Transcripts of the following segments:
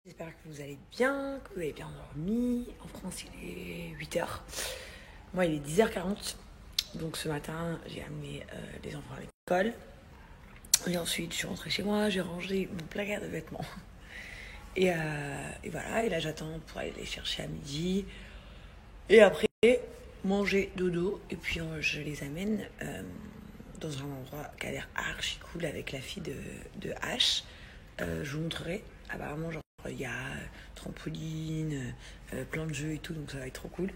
J'espère que vous allez bien, que vous avez bien dormi. En France, il est 8h. Moi, il est 10h40. Donc ce matin, j'ai amené les enfants à l'école. Et ensuite, je suis rentrée chez moi, j'ai rangé mon placard de vêtements. Et voilà, et là, j'attends pour aller les chercher à midi. Et après, manger, dodo. Et puis, je les amène dans un endroit qui a l'air archi cool avec la fille de H. Je vous montrerai. Apparemment, genre, il y a trampoline, plein de jeux et tout, donc ça va être trop cool.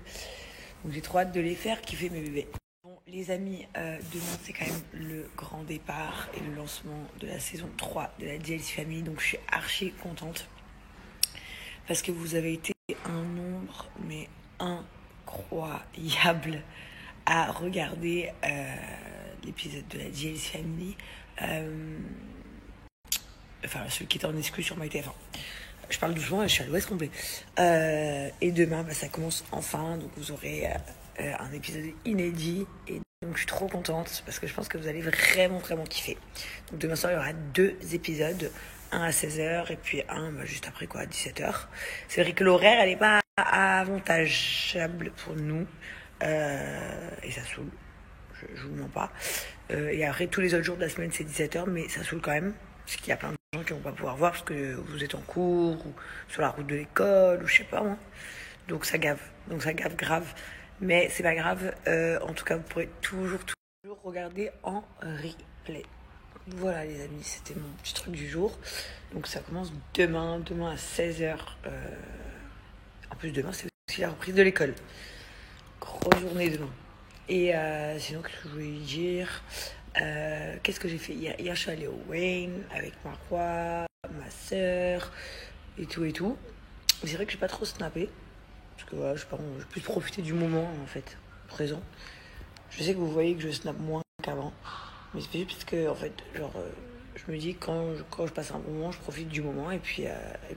Donc j'ai trop hâte de les faire kiffer mes bébés. Bon, les amis, demain c'est quand même le grand départ et le lancement de la saison 3 de la DLC Family, donc je suis archi contente. Parce que vous avez été un nombre, mais incroyable à regarder l'épisode de la DLC Family. Enfin, celui qui était en exclu sur MyTF1. Je parle doucement, je suis à l'ouest complet. Et demain, ça commence enfin. Donc vous aurez un épisode inédit. Et donc je suis trop contente parce que je pense que vous allez vraiment, vraiment kiffer. Donc demain soir, il y aura 2 épisodes. Un à 16h et puis un juste après à 17h. C'est vrai que l'horaire, elle n'est pas avantageable pour nous. Et ça saoule. Je vous mens pas. Et après, tous les autres jours de la semaine, c'est 17h, mais ça saoule quand même. Parce qu'il y a plein de gens qui vont pas pouvoir voir parce que vous êtes en cours ou sur la route de l'école ou je sais pas moi. Donc ça gave grave. Mais c'est pas grave. En tout cas, vous pourrez toujours regarder en replay. Voilà les amis, c'était mon petit truc du jour. Donc ça commence demain à 16h. En plus demain, c'est aussi la reprise de l'école. Grosse journée demain. Et sinon, qu'est-ce que je voulais dire ? Qu'est-ce que j'ai fait hier ? Hier, je suis allée au Wayne avec Marwa, ma soeur et tout. C'est vrai que j'ai pas trop snappé. Parce que voilà, je sais pas, j'ai plus profité du moment en fait, présent. Je sais que vous voyez que je snappe moins qu'avant. Mais c'est juste parce que, en fait, genre, je me dis quand je passe un bon moment, je profite du moment. Et puis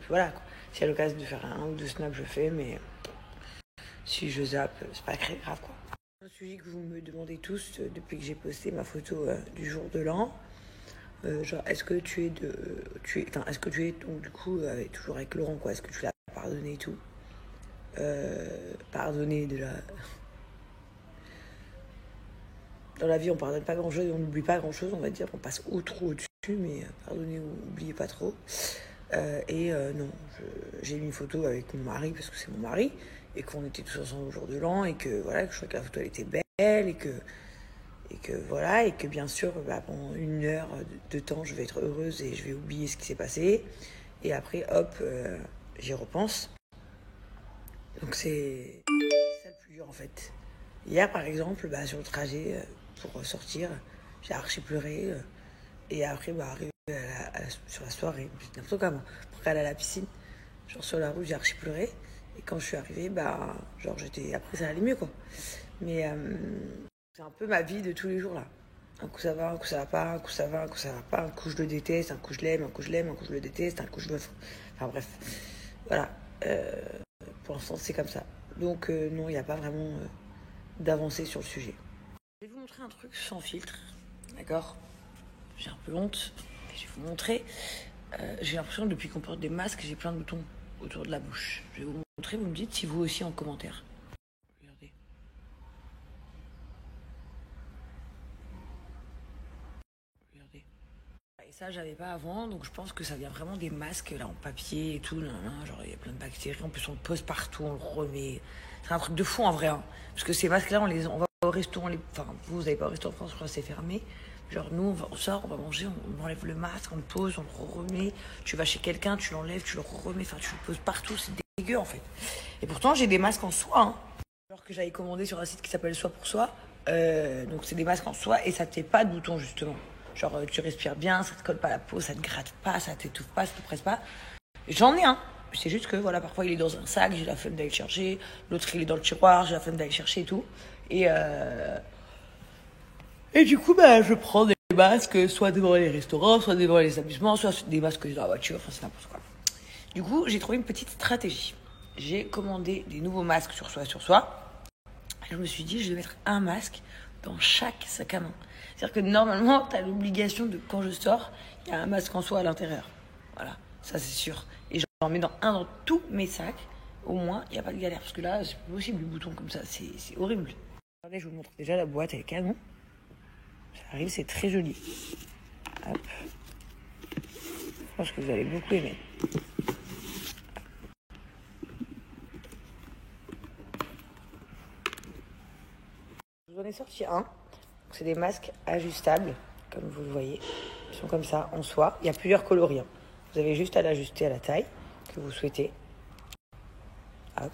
voilà, quoi. S'il y a l'occasion de faire 1 ou 2 snaps, je fais. Mais si je zappe, c'est pas très grave, quoi. Un sujet que vous me demandez tous depuis que j'ai posté ma photo du jour de l'an. Genre, est-ce que tu es donc du coup toujours avec Laurent, quoi? Est-ce que tu l'as pardonné et tout? Pardonner déjà. Dans la vie, on pardonne pas grand-chose, on n'oublie pas grand-chose, on va dire. On passe trop au-dessus, mais pardonner ou oubliez pas trop. Non, j'ai mis une photo avec mon mari parce que c'est mon mari et qu'on était tous ensemble au jour de l'an et que voilà, que je trouvais que la photo elle était belle et que voilà, et que bien sûr pendant 1 heure de temps je vais être heureuse et je vais oublier ce qui s'est passé et après hop j'y repense. Donc c'est ça le plus dur en fait. Hier par exemple sur le trajet pour sortir j'ai archi pleuré et après arrivé sur la soirée c'est n'importe quoi moi, pour aller à la piscine, genre sur la route j'ai archi pleuré et quand je suis arrivée genre j'étais, après ça allait mieux quoi, mais c'est un peu ma vie de tous les jours là. Un coup ça va, un coup ça va pas, un coup ça va, un coup ça va pas, un coup je le déteste, un coup je l'aime, un coup je l'aime, un coup je le déteste, un coup je me... Enfin bref, voilà. Pour l'instant c'est comme ça. Donc non, il n'y a pas vraiment d'avancée sur le sujet. Je vais vous montrer un truc sans filtre, d'accord ? J'ai un peu honte, mais je vais vous montrer. J'ai l'impression que depuis qu'on porte des masques, j'ai plein de boutons autour de la bouche. Je vais vous montrer, vous me dites si vous aussi en commentaire. Regardez. Et ça, j'avais pas avant, donc je pense que ça vient vraiment des masques là en papier et tout. Genre, il y a plein de bactéries. En plus, on le pose partout, on le remet. C'est un truc de fou en vrai. Hein. Parce que ces masques-là, on va au restaurant. Enfin, vous n'allez pas au restaurant en France, je crois que c'est fermé. Genre, nous, on sort, on va manger, on enlève le masque, on le pose, on le remet. Tu vas chez quelqu'un, tu l'enlèves, tu le remets. Enfin, tu le poses partout. C'est dégueu en fait. Et pourtant, j'ai des masques en soie. Hein. Alors que j'avais commandé sur un site qui s'appelle Soi pour Soi. Donc, c'est des masques en soie et ça ne te fait pas de boutons justement. Genre, tu respires bien, ça te colle pas à la peau, ça te gratte pas, ça t'étouffe pas, ça te presse pas. J'en ai un. C'est juste que, voilà, parfois il est dans un sac, j'ai la flemme d'aller le chercher. L'autre, il est dans le tiroir, j'ai la flemme d'aller le chercher et tout. Et du coup, je prends des masques, soit devant les restaurants, soit devant les amusements, soit des masques dans la voiture, enfin, c'est n'importe quoi. Du coup, j'ai trouvé une petite stratégie. J'ai commandé des nouveaux masques sur soi. Et je me suis dit, je vais mettre un masque dans chaque sac à main. C'est-à-dire que normalement, tu as l'obligation de, quand je sors, il y a un masque en soie à l'intérieur. Voilà, ça c'est sûr. Et J'en mets dans tous mes sacs. Au moins, il n'y a pas de galère. Parce que là, c'est pas possible, les boutons comme ça. C'est horrible. Regardez, je vous montre déjà la boîte, elle est canon. Ça arrive, c'est très joli. Hop. Je pense que vous allez beaucoup aimer. Je vous en ai sorti un. C'est des masques ajustables, comme vous le voyez. Ils sont comme ça, en soie. Il y a plusieurs coloris. Vous avez juste à l'ajuster à la taille que vous souhaitez. Hop.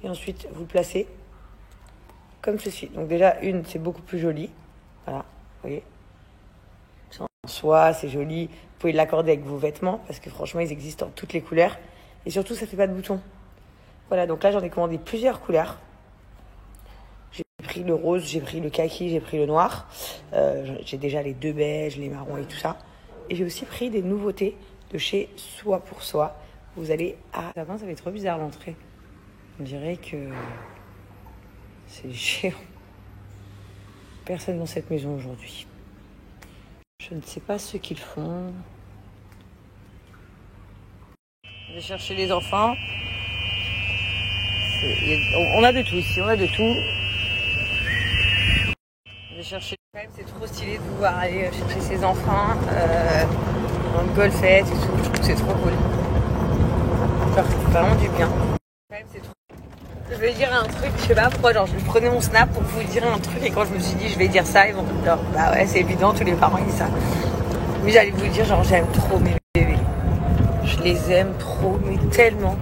Et ensuite, vous le placez comme ceci. Donc déjà, c'est beaucoup plus joli. Voilà, vous voyez. C'est en soie, c'est joli. Vous pouvez l'accorder avec vos vêtements, parce que franchement, ils existent en toutes les couleurs. Et surtout, ça ne fait pas de boutons. Voilà, donc là, j'en ai commandé plusieurs couleurs. J'ai pris le rose, j'ai pris le kaki, j'ai pris le noir. J'ai déjà les 2 beiges, les marrons et tout ça. Et j'ai aussi pris des nouveautés de chez Soi pour Soi. Vous allez à... Ça fait trop bizarre l'entrée. On dirait que c'est géant. Personne dans cette maison aujourd'hui. Je ne sais pas ce qu'ils font. Je vais chercher les enfants. On a de tout ici, on a de tout. Je vais chercher. Quand même, c'est trop stylé de pouvoir aller chercher ses enfants dans le golfette et tout. Je trouve que c'est trop cool. Ça fait vraiment du bien. Quand même, c'est trop... Je vais dire un truc, je sais pas pourquoi, genre je prenais mon snap pour vous dire un truc et quand je me suis dit je vais dire ça, ils vont me dire bah ouais c'est évident, tous les parents disent ça. Oui, j'allais vous dire genre j'aime trop mes bébés. Je les aime trop, mais tellement.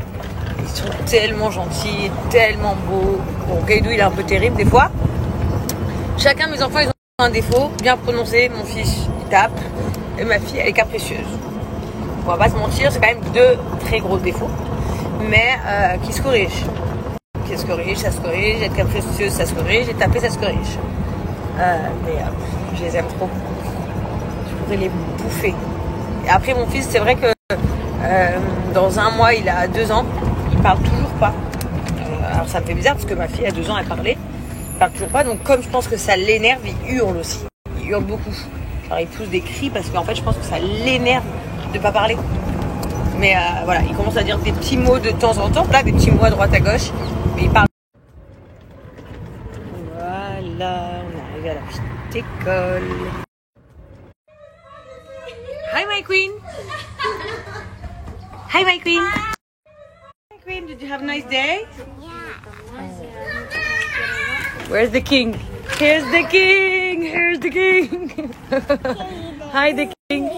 Ils sont tellement gentils, tellement beaux. Bon, Gaïdou il est un peu terrible des fois. Chacun de mes enfants ils ont un défaut bien prononcé. Mon fils il tape et ma fille elle est capricieuse. On va pas se mentir, c'est quand même 2 très gros défauts, mais qui se corrigent. Ça se corrige, être capricieuse, ça se corrige, et taper, ça se corrige. Mais je les aime trop. Je pourrais les bouffer. Et après, mon fils, c'est vrai que dans 1 mois, il a 2 ans, il parle toujours pas. Alors ça me fait bizarre parce que ma fille, à 2 ans, elle parlait. Il parle toujours pas, donc comme je pense que ça l'énerve, il hurle aussi. Il hurle beaucoup. Genre, il pousse des cris parce qu'en fait, je pense que ça l'énerve de pas parler. Mais voilà, il commence à dire des petits mots de temps en temps, là, des petits mots à droite à gauche. Mais il parle. Voilà, on est arrivé à la petite école. Hi my queen. Hi my queen. Hi queen, did you have a nice day? Yeah. Where's the king? Here's the king. Here's the king. Hi the king.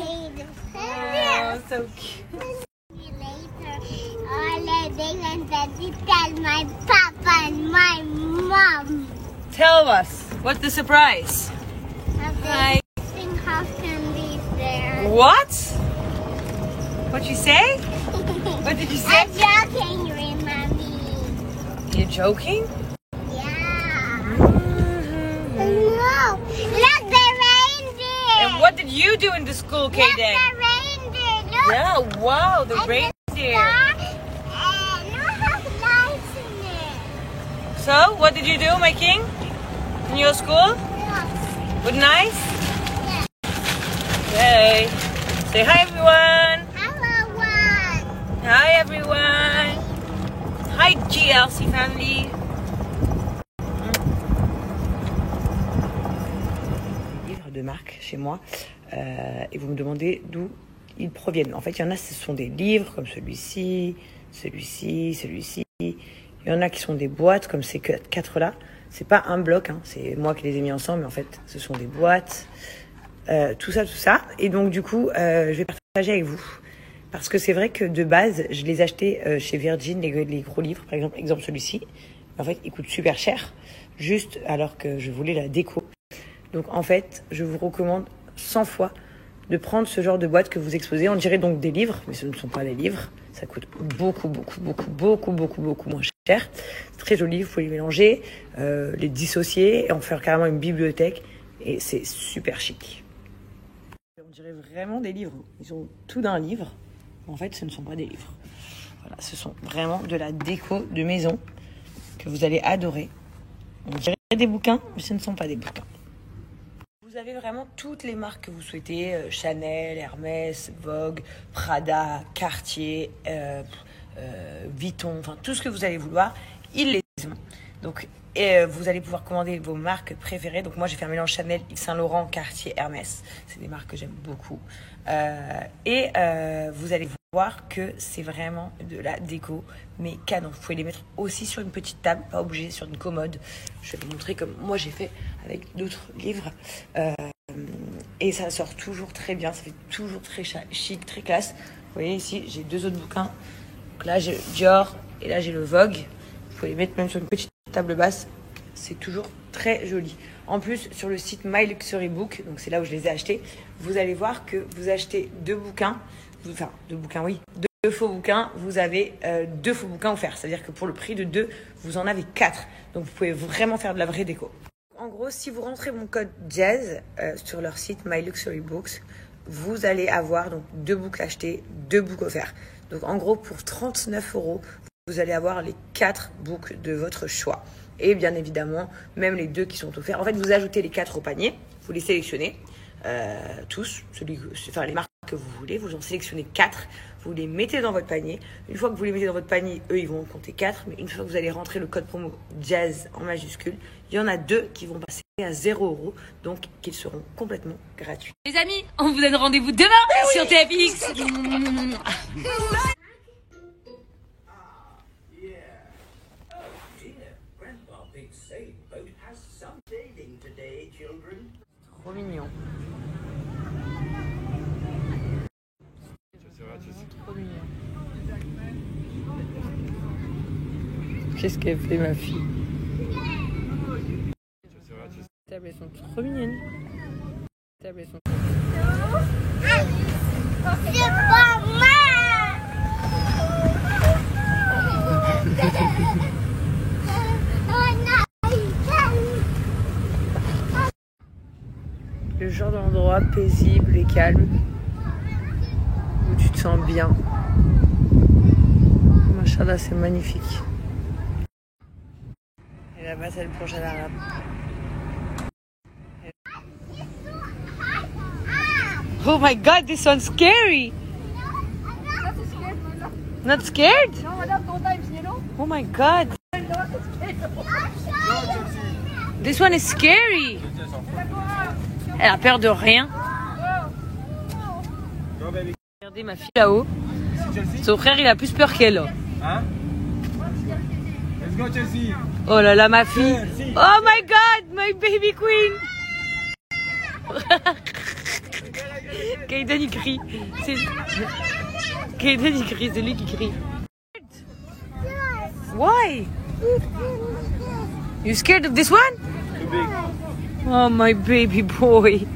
Oh, so cute. Tell my papa and my mom. Tell us, what's the surprise? Hi. Half candy there. What? What'd you say? What did you say? I'm joking, mommy. You're joking? Yeah. No, look the reindeer. And what did you do in the school, Kaden? Look the reindeer. Look. Yeah, wow, the And reindeer. So, what did you do, my king? In your school? Good, nice? Yeah. Okay. Say hi, everyone. Hello, one. Hi, everyone. Hi, GLC family. Livres de marque chez moi. Et vous me demandez d'où ils proviennent. En fait, il y en a, ce sont des livres comme celui-ci, celui-ci, celui-ci. Il y en a qui sont des boîtes comme ces 4-là. C'est pas un bloc, hein, c'est moi qui les ai mis ensemble, mais en fait, ce sont des boîtes. Tout ça. Et donc, du coup, je vais partager avec vous. Parce que c'est vrai que de base, je les achetais chez Virgin, les gros livres, par exemple celui-ci. En fait, il coûte super cher, juste alors que je voulais la déco. Donc, en fait, je vous recommande 100 fois de prendre ce genre de boîte que vous exposez. On dirait donc des livres, mais ce ne sont pas des livres. Ça coûte beaucoup moins cher. C'est très joli, vous pouvez les mélanger, les dissocier et en faire carrément une bibliothèque. Et c'est super chic. On dirait vraiment des livres. Ils ont tout d'un livre. En fait, ce ne sont pas des livres. Voilà, ce sont vraiment de la déco de maison que vous allez adorer. On dirait des bouquins, mais ce ne sont pas des bouquins. Vous avez vraiment toutes les marques que vous souhaitez, Chanel, Hermès, Vogue, Prada, Cartier, Vuitton, enfin tout ce que vous allez vouloir, ils les ont. Donc vous allez pouvoir commander vos marques préférées. Donc moi j'ai fait un mélange Chanel, Yves Saint Laurent, Cartier, Hermès. C'est des marques que j'aime beaucoup. Vous allez voir que c'est vraiment de la déco, mais canon. Vous pouvez les mettre aussi sur une petite table, pas obligé sur une commode. Je vais vous montrer comme moi j'ai fait avec d'autres livres. Et ça sort toujours très bien, ça fait toujours très chic, très classe. Vous voyez ici, j'ai 2 autres bouquins. Donc là j'ai Dior et là j'ai le Vogue. Vous pouvez les mettre même sur une petite table basse. C'est toujours très joli. En plus, sur le site My Luxury Book, donc c'est là où je les ai achetés, vous allez voir que vous achetez 2 bouquins, enfin 2 bouquins, oui, 2 faux bouquins, vous avez 2 faux bouquins offerts. C'est-à-dire que pour le prix de 2, vous en avez 4. Donc vous pouvez vraiment faire de la vraie déco. En gros, si vous rentrez mon code JAZZ sur leur site My Luxury Books, vous allez avoir donc 2 books achetés, 2 books offerts. Donc en gros, pour 39 €, vous allez avoir les 4 books de votre choix. Et bien évidemment, même les 2 qui sont offerts. En fait, vous ajoutez les 4 au panier, vous les sélectionnez, tous, les marques que vous voulez, vous en sélectionnez 4, vous les mettez dans votre panier. Une fois que vous les mettez dans votre panier, eux, ils vont en compter 4, mais une fois que vous allez rentrer le code promo JAZZ en majuscule, il y en a 2 qui vont passer à 0 €, donc qu'ils seront complètement gratuits. Les amis, on vous donne rendez-vous demain sur TFX. Trop mignon. Trop mignon. Qu'est-ce qu'elle fait, ma fille? Les tables, elles sont trop mignonnes. Les tables, elles sont... C'est pas mal. Le genre d'endroit paisible et calme où tu te sens bien. Machallah, c'est magnifique. Et là-bas, c'est le prochain arabe. Oh my god, this one's scary! Not scared? Oh my god! This one is scary! Elle a peur de rien. Regardez ma fille là-haut. Son frère, il a plus peur qu'elle. Hein? Let's go Chelsea. Oh là là, ma fille. Oh my god, my baby queen. Kaiden, il crie. Kaiden, il crie, c'est lui qui crie. Why? You scared of this one? Too big. Oh my baby boy.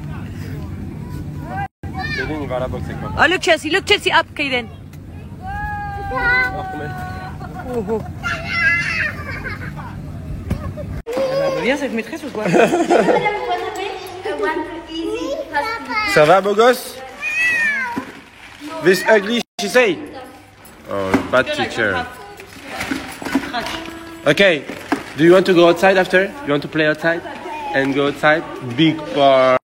Kaiden, il va à la boxe, c'est quoi? Oh, look Chelsea up, Kaiden. Oh, oh. Elle va bien cette maîtresse ou quoi? Ça va, beau gosse? This ugly, she say? Oh, bad teacher. Okay, do you want to go outside after? You want to play outside? And go outside? Big parks,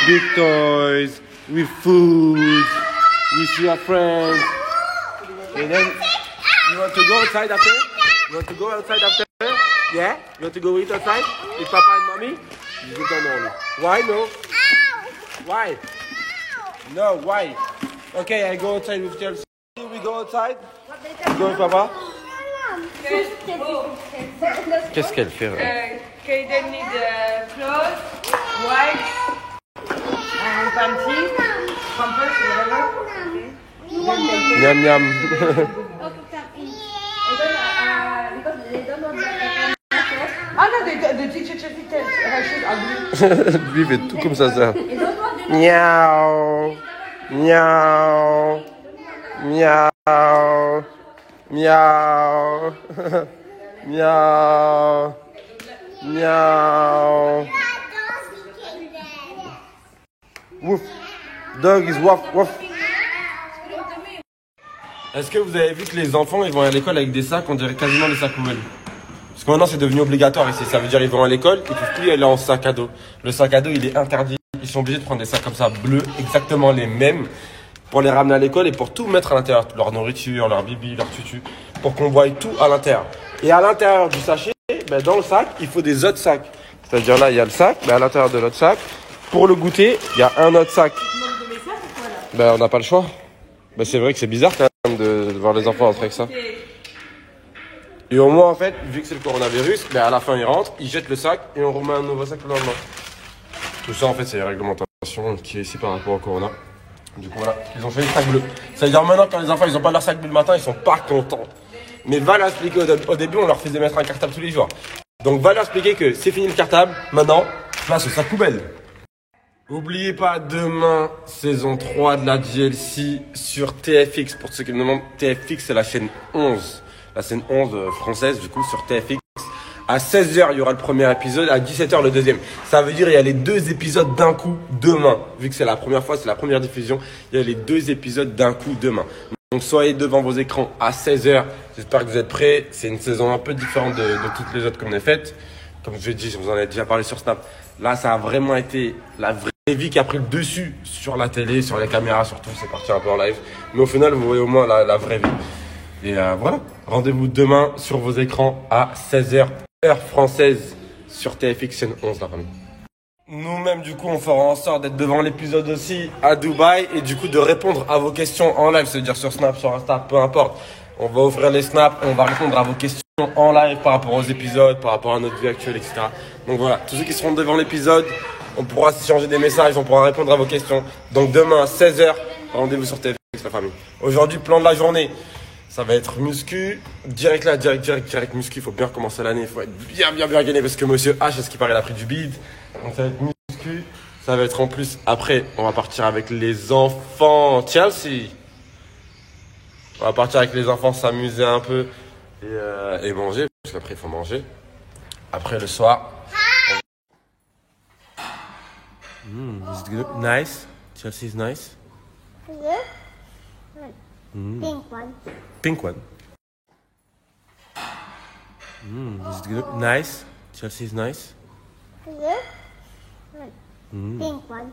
big toys, with food, with your friends. And then, you want to go outside after? You want to go outside after? Yeah? You want to go eat outside? With Papa and Mommy? You don't know. Why no? Why? No, why? Okay, I go outside with Chelsea. We go outside? You go with Papa? Qu'est-ce qu'elle fait? Kaiden need clothes, wipes, and panties, pampers, whatever. Miam miam. Ah non, the teacher Chelsea tells her she's ugly. Lui il fait tout comme ça. Miaou. Miaou. Miaou. Miaou. Miaou. Miaou. Wouf. Dog is wouf wouf. Est-ce que vous avez vu que les enfants ils vont à l'école avec des sacs, on dirait quasiment des sacs poubelles? Parce que maintenant c'est devenu obligatoire ici. Ça veut dire ils vont à l'école, ils ne peuvent plus aller en sac à dos. Le sac à dos, il est interdit. Ils sont obligés de prendre des sacs comme ça, bleus, exactement les mêmes, pour les ramener à l'école et pour tout mettre à l'intérieur. Leur nourriture, leur bibi, leur tutu, pour qu'on voie tout à l'intérieur. Et à l'intérieur du sachet, ben, dans le sac, il faut des autres sacs. C'est-à-dire là, il y a le sac, mais à l'intérieur de l'autre sac, pour le goûter, il y a un autre sac. Ben, on n'a pas le choix. Ben, c'est vrai que c'est bizarre quand même de voir les enfants rentrer avec ça. Et au moins, en fait, vu que c'est le coronavirus, ben, à la fin, ils rentrent, ils jettent le sac et on remet un nouveau sac le lendemain. Tout ça, en fait, c'est les réglementations qui est ici par rapport au corona. Du coup, voilà, ils ont fait le sac bleu. Ça veut dire maintenant, quand les enfants, ils n'ont pas leur sac bleu le matin, ils sont pas contents. Mais va leur expliquer au début, on leur faisait mettre un cartable tous les jours. Donc, va leur expliquer que c'est fini le cartable. Maintenant, place au sac poubelle. N'oubliez pas, demain, saison 3 de la DLC sur TFX. Pour ceux qui me demandent, TFX, c'est la chaîne 11. La chaîne 11 française, du coup, sur TFX. À 16h, il y aura le premier épisode. À 17h, le deuxième. Ça veut dire qu'il y a les 2 épisodes d'un coup demain. Vu que c'est la première fois, c'est la première diffusion. Il y a les 2 épisodes d'un coup demain. Donc, soyez devant vos écrans à 16h. J'espère que vous êtes prêts. C'est une saison un peu différente de toutes les autres qu'on a faites. Comme je vous ai dit, je vous en ai déjà parlé sur Snap. Là, ça a vraiment été la vraie vie qui a pris le dessus sur la télé, sur les caméras, surtout. C'est parti un peu en live. Mais au final, vous voyez au moins la vraie vie. Et voilà. Rendez-vous demain sur vos écrans à 16h, heure française, sur TFX chaîne 11, la famille. Nous-mêmes, du coup, on fera en sorte d'être devant l'épisode aussi à Dubaï et du coup de répondre à vos questions en live, c'est-à-dire sur Snap, sur Insta, peu importe. On va ouvrir les snaps et on va répondre à vos questions en live par rapport aux épisodes, par rapport à notre vie actuelle, etc. Donc voilà, tous ceux qui seront devant l'épisode, on pourra s'échanger des messages, on pourra répondre à vos questions. Donc demain à 16h, rendez-vous sur TFX, la famille. Aujourd'hui, plan de la journée, ça va être muscu, direct muscu. Il faut bien recommencer l'année, il faut être bien gagné parce que monsieur H, à ce qui paraît, il a pris du bide. Donc ça va être muscu, ça va être en plus, après, on va partir avec les enfants Chelsea. On va partir avec les enfants, s'amuser un peu et manger, parce qu'après il faut manger. Après le soir. Is it good? Nice. Chelsea is nice. Pink one. Pink one. Is it good? Nice. Chelsea is nice. Pink one.